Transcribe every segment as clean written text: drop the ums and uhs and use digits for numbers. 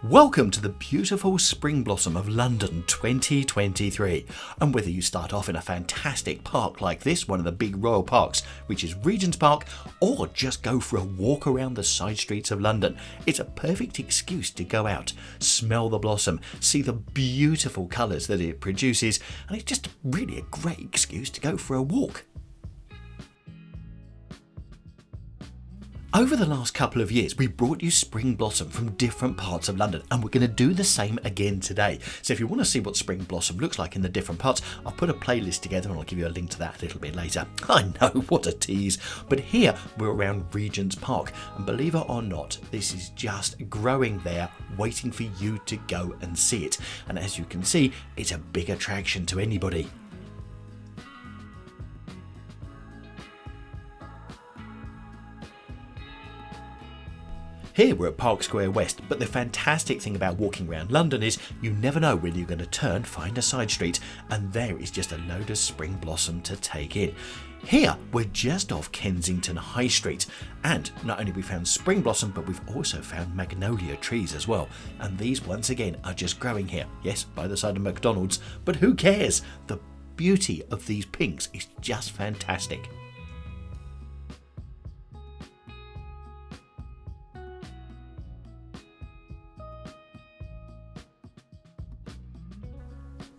Welcome to the beautiful spring blossom of London 2023. And whether you start off in a fantastic park like this, one of the big royal parks, which is Regents Park, or just go for a walk around the side streets of London, it's a perfect excuse to go out, smell the blossom, see the beautiful colours that it produces, and it's just really a great excuse to go for a walk. Over the last couple of years, we brought you spring blossom from different parts of London, and we're going to do the same again today. So if you want to see what spring blossom looks like in the different parts, I'll put a playlist together and I'll give you a link to that a little bit later. I know, what a tease. But here we're around Regents Park, and believe it or not, this is just growing there, waiting for you to go and see it. And as you can see, it's a big attraction to anybody. Here we're at Park Square West, but the fantastic thing about walking around London is you never know when you're going to turn, find a side street, and there is just a load of spring blossom to take in. Here we're just off Kensington High Street, and not only have we found spring blossom, but we've also found magnolia trees as well. And these once again are just growing here. Yes, by the side of McDonald's, but who cares? The beauty of these pinks is just fantastic.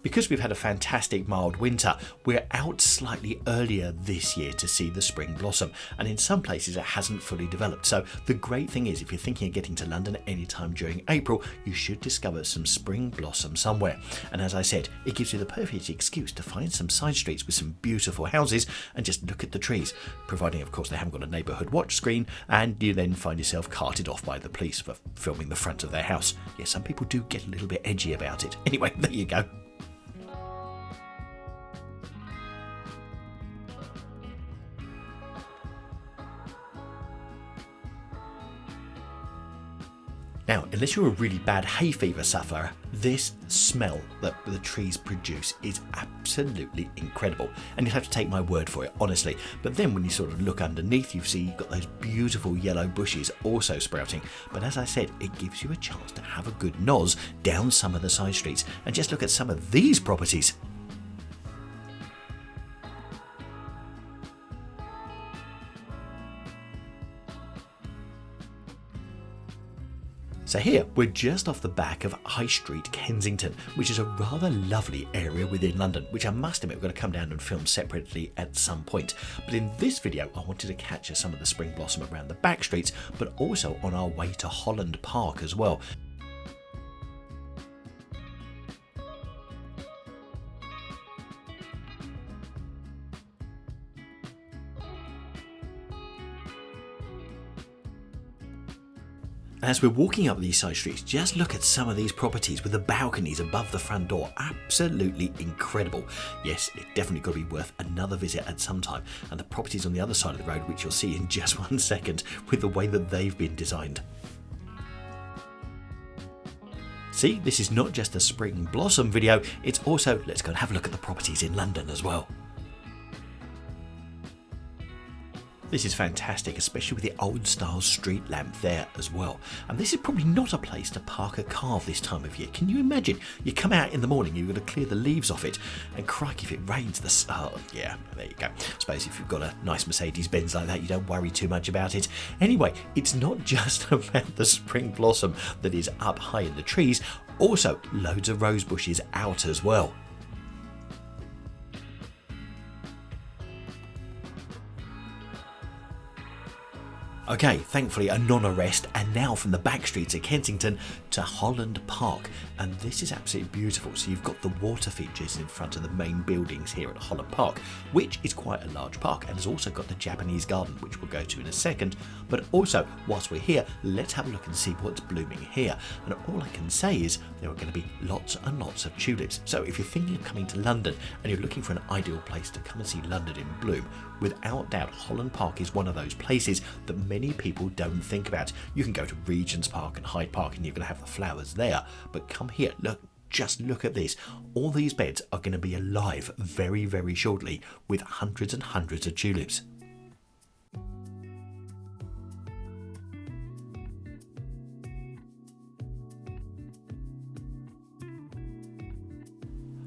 Because we've had a fantastic mild winter, we're out slightly earlier this year to see the spring blossom, and in some places it hasn't fully developed. So the great thing is, if you're thinking of getting to London anytime during April, you should discover some spring blossom somewhere. And as I said, it gives you the perfect excuse to find some side streets with some beautiful houses and just look at the trees, providing of course they haven't got a neighbourhood watch screen and you then find yourself carted off by the police for filming the front of their house. Yeah, some people do get a little bit edgy about it. Anyway, there you go. Now, unless you're a really bad hay fever sufferer, this smell that the trees produce is absolutely incredible. And you'll have to take my word for it, honestly. But then when you sort of look underneath, you see you've got those beautiful yellow bushes also sprouting. But as I said, it gives you a chance to have a good nose down some of the side streets and just look at some of these properties. So here, we're just off the back of High Street, Kensington, which is a rather lovely area within London, which I must admit we're going to come down and film separately at some point. But in this video, I wanted to capture some of the spring blossom around the back streets, but also on our way to Holland Park as well. As we're walking up these side streets, just look at some of these properties with the balconies above the front door. Absolutely incredible. Yes, it's definitely got to be worth another visit at some time. And the properties on the other side of the road, which you'll see in just one second, with the way that they've been designed. See, this is not just a spring blossom video, it's also, let's go and have a look at the properties in London as well. This is fantastic, especially with the old style street lamp there as well. And this is probably not a place to park a car this time of year. Can you imagine? You come out in the morning, you've got to clear the leaves off it, and crikey, if it rains, oh yeah, there you go. I suppose if you've got a nice Mercedes-Benz like that, you don't worry too much about it. Anyway, it's not just about the spring blossom that is up high in the trees, also loads of rose bushes out as well. Okay, thankfully a non-arrest, and now from the back streets of Kensington to Holland Park, and this is absolutely beautiful. So you've got the water features in front of the main buildings here at Holland Park, which is quite a large park, and has also got the Japanese garden, which we'll go to in a second. But also, whilst we're here, let's have a look and see what's blooming here. And all I can say is there are going to be lots and lots of tulips. So if you're thinking of coming to London and you're looking for an ideal place to come and see London in bloom, without doubt Holland Park is one of those places that many people don't think about. You can go to Regents Park and Hyde Park and you're going to have the flowers there, but come here, look, just look at this. All these beds are going to be alive very, very shortly with hundreds and hundreds of tulips.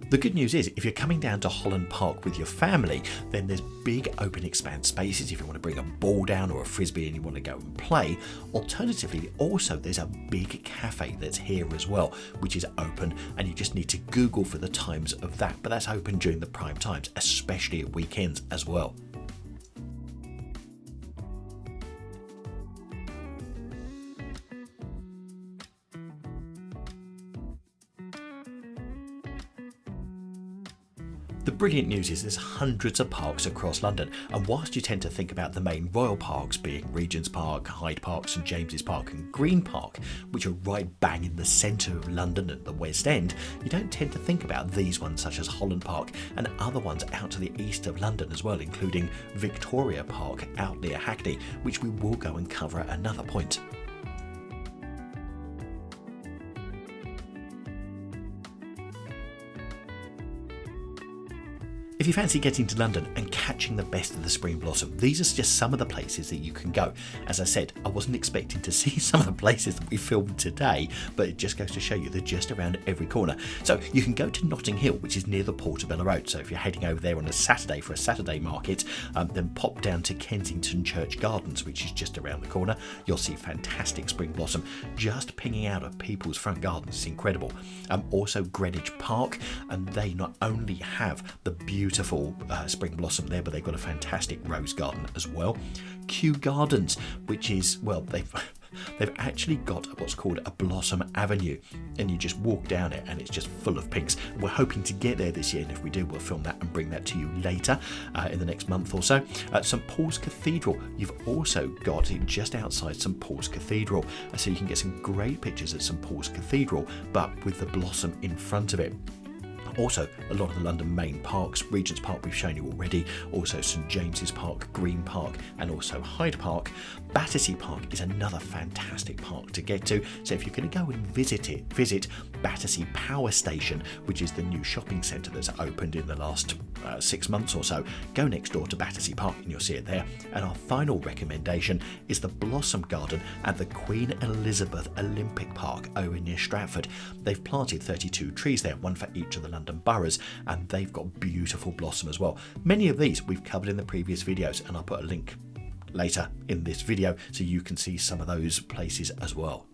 The good news is, if you're coming down to Holland Park with your family, then there's big open expanse spaces if you want to bring a ball down or a frisbee and you want to go and play. Alternatively, also there's a big cafe that's here as well, which is open, and you just need to Google for the times of that, but that's open during the prime times, especially at weekends as well. The brilliant news is there's hundreds of parks across London, and whilst you tend to think about the main royal parks being Regents Park, Hyde Park, St James's Park and Green Park, which are right bang in the centre of London at the West End, you don't tend to think about these ones such as Holland Park and other ones out to the east of London as well, including Victoria Park out near Hackney, which we will go and cover at another point. If you fancy getting to London and catching the best of the spring blossom, these are just some of the places that you can go. As I said, I wasn't expecting to see some of the places that we filmed today, but it just goes to show you they're just around every corner. So you can go to Notting Hill, which is near the Portobello Road. So if you're heading over there on a Saturday for a Saturday market, then pop down to Kensington Church Gardens, which is just around the corner. You'll see fantastic spring blossom just pinging out of people's front gardens. It's incredible. Also Greenwich Park, and they not only have the beautiful spring blossom there, but they've got a fantastic rose garden as well. Kyoto Gardens, which is, well, they've actually got what's called a blossom avenue, and you just walk down it and it's just full of pinks. We're hoping to get there this year, and if we do, we'll film that and bring that to you later in the next month or so. St Paul's Cathedral, you've also got it just outside St Paul's Cathedral, so you can get some great pictures at St Paul's Cathedral, but with the blossom in front of it. Also, a lot of the London main parks, Regents Park we've shown you already, also St James's Park, Green Park and also Hyde Park. Battersea Park is another fantastic park to get to, so if you're going to go and visit Battersea Power Station, which is the new shopping centre that's opened in the last 6 months or so, go next door to Battersea Park and you'll see it there. And our final recommendation is the Blossom Garden at the Queen Elizabeth Olympic Park over near Stratford. They've planted 32 trees there, one for each of the London boroughs, and they've got beautiful blossom as well. Many of these we've covered in the previous videos, and I'll put a link later in this video so you can see some of those places as well.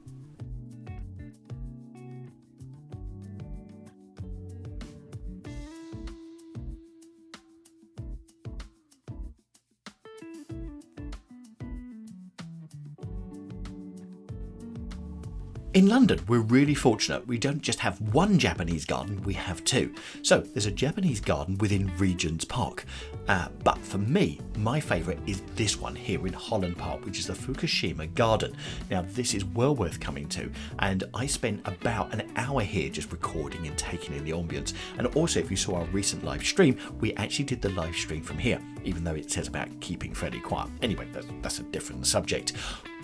In London, we're really fortunate. We don't just have one Japanese garden, we have two. So there's a Japanese garden within Regents Park. But for me, my favourite is this one here in Holland Park, which is the Fukushima Garden. Now, this is well worth coming to, and I spent about an hour here just recording and taking in the ambience. And also, if you saw our recent live stream, we actually did the live stream from here, even though it says about keeping fairly quiet. Anyway, that's a different subject.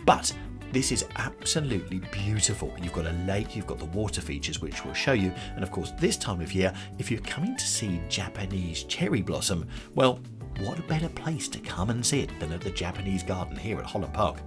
But this is absolutely beautiful. You've got a lake, you've got the water features, which we'll show you. And of course, this time of year, if you're coming to see Japanese cherry blossom, well, what a better place to come and see it than at the Japanese garden here at Holland Park.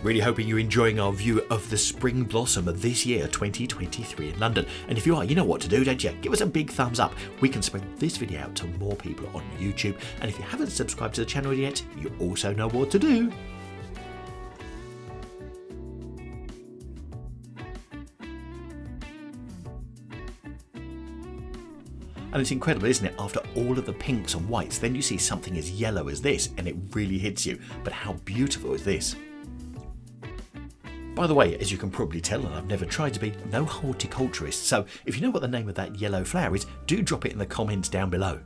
Really hoping you're enjoying our view of the spring blossom of this year, 2023 in London. And if you are, you know what to do, don't you? Give us a big thumbs up. We can spread this video out to more people on YouTube. And if you haven't subscribed to the channel yet, you also know what to do. And it's incredible, isn't it? After all of the pinks and whites, then you see something as yellow as this, and it really hits you. But how beautiful is this? By the way, as you can probably tell, and I've never tried to be, no horticulturist, so if you know what the name of that yellow flower is, do drop it in the comments down below.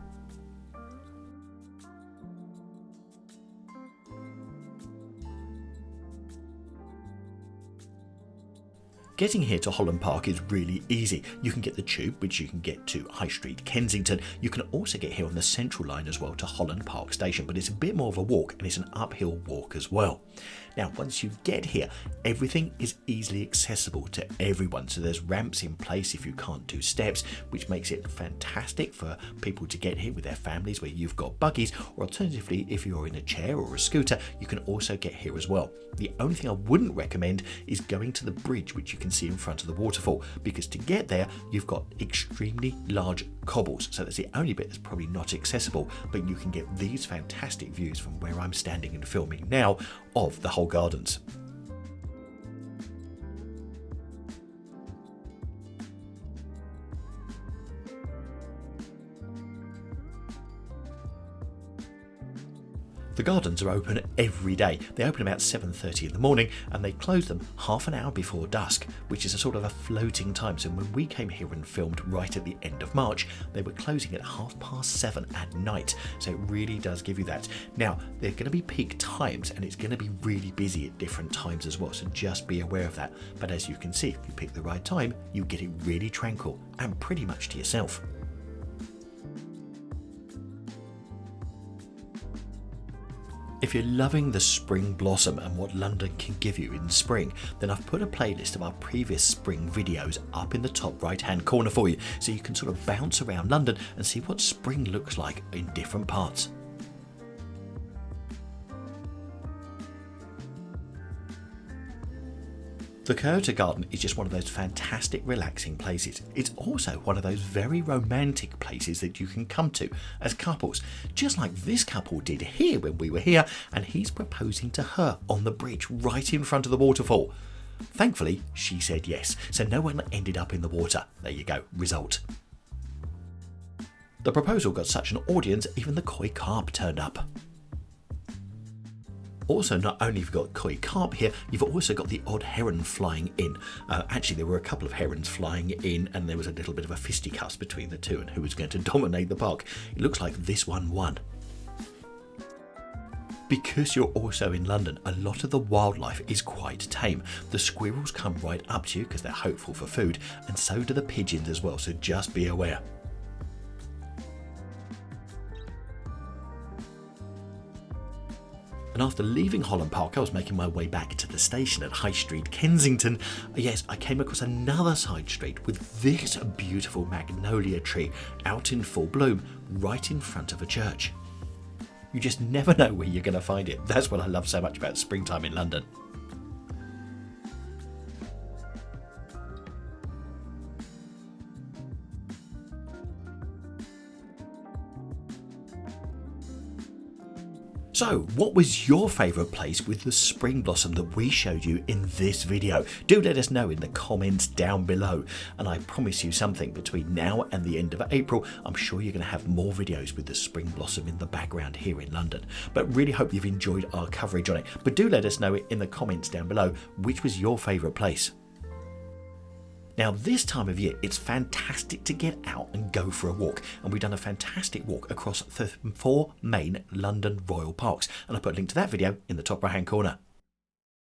Getting here to Holland Park is really easy. You can get the tube, which you can get to High Street, Kensington. You can also get here on the Central line as well to Holland Park Station, but it's a bit more of a walk, and it's an uphill walk as well. Now, once you get here, everything is easily accessible to everyone. So there's ramps in place if you can't do steps, which makes it fantastic for people to get here with their families where you've got buggies, or alternatively, if you're in a chair or a scooter, you can also get here as well. The only thing I wouldn't recommend is going to the bridge, which you can see in front of the waterfall, because to get there, you've got extremely large cobbles. So that's the only bit that's probably not accessible, but you can get these fantastic views from where I'm standing and filming now of the whole gardens. The gardens are open every day. They open about 7:30 in the morning and they close them half an hour before dusk, which is a sort of a floating time. So when we came here and filmed right at the end of March, they were closing at 7:30 at night. So it really does give you that. Now, they're going to be peak times and it's going to be really busy at different times as well. So just be aware of that. But as you can see, if you pick the right time, you get it really tranquil and pretty much to yourself. If you're loving the spring blossom and what London can give you in spring, then I've put a playlist of our previous spring videos up in the top right hand corner for you, so you can sort of bounce around London and see what spring looks like in different parts. The Kyoto Garden is just one of those fantastic relaxing places. It's also one of those very romantic places that you can come to as couples, just like this couple did here when we were here, and he's proposing to her on the bridge right in front of the waterfall. Thankfully, she said yes, so no one ended up in the water. There you go, result. The proposal got such an audience, even the koi carp turned up. Also, not only have you got koi carp here, you've also got the odd heron flying in. Actually, there were a couple of herons flying in and there was a little bit of a fisticuffs between the two and who was going to dominate the park. It looks like this one won. Because you're also in London, a lot of the wildlife is quite tame. The squirrels come right up to you because they're hopeful for food, and so do the pigeons as well, so just be aware. And after leaving Holland Park, I was making my way back to the station at High Street, Kensington. Yes, I came across another side street with this beautiful magnolia tree out in full bloom right in front of a church. You just never know where you're going to find it. That's what I love so much about springtime in London. So, what was your favourite place with the spring blossom that we showed you in this video? Do let us know in the comments down below. And I promise you something, between now and the end of April, I'm sure you're going to have more videos with the spring blossom in the background here in London. But really hope you've enjoyed our coverage on it. But do let us know in the comments down below, which was your favourite place. Now, this time of year, it's fantastic to get out and go for a walk. And we've done a fantastic walk across the 4 main London Royal Parks. And I put a link to that video in the top right hand corner.